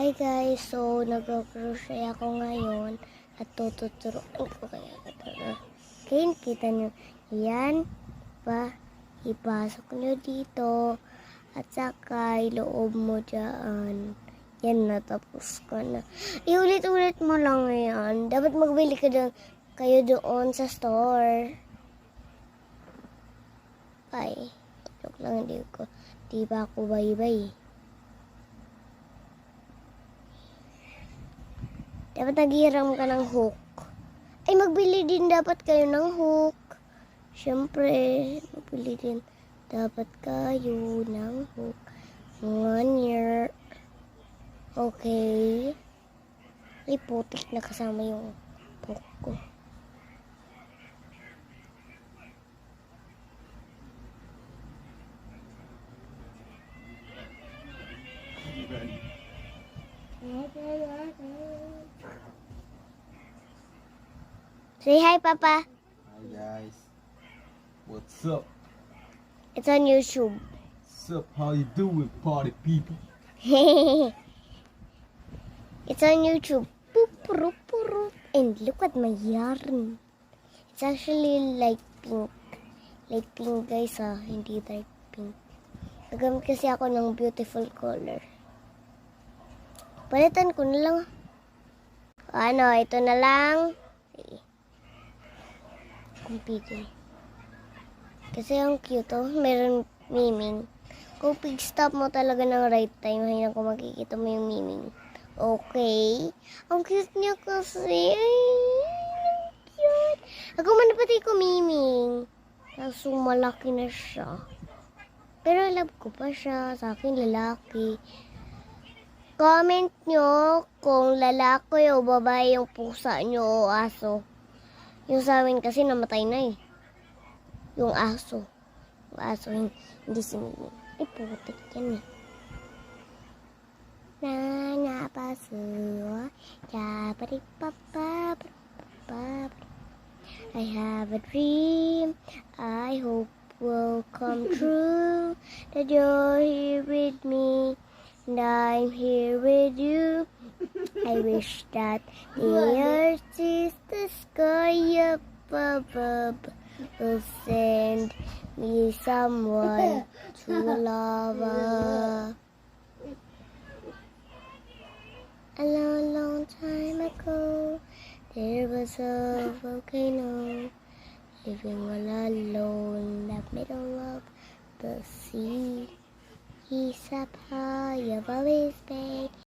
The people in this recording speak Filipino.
Hi guys, so nag-crochet ako ngayon at tututuruan ko kaya ito. Okay, kita nyo, yan pa, ipasok nyo dito at saka iloob mo dyan. Yan, natapos ko na. Iulit-ulit mo lang yan. Dapat magbili kayo doon sa store. Ay, joke lang, di ba ako bye-bye. Dapat naghiram ka ng hook. Ay, magbili din dapat kayo ng hook. Siyempre, magbili din dapat kayo ng hook. 1 year. Okay. Ay, putik na kasama yung hook ko. Say hi, Papa. Hi guys, what's up? It's on YouTube. What's up? How you doing, party people? It's on YouTube. And look at my yarn. It's actually like pink. Like pink, guys, hindi dark pink. Nagamit kasi ako ng beautiful color. Palitan ko na lang. Ano, ito na lang. Sige. Kumpigil. Kasi ang cute, meron miming. Kung pig-stop mo talaga ng right time, hindi ko makikita mo yung miming. Okay. Ang cute niya kasi. Ay, ang cute. Ako man pati ko miming. Kaso malaki na siya. Pero love ko pa siya. Sa akin, lalaki. Comment nyo kung lalaki o babae yung pusa nyo o aso. Yung sa amin kasi namatay na eh. Yung aso. Yung aso, hindi si Mimi. Ay, putik yan eh. I have a dream. I hope will come true. That you're here with me. And I'm here with you. I wish that the earth is the sky up above will send me someone to love. A long, long time ago, there was a volcano living all alone in the middle of the sea. He's up high above his bed.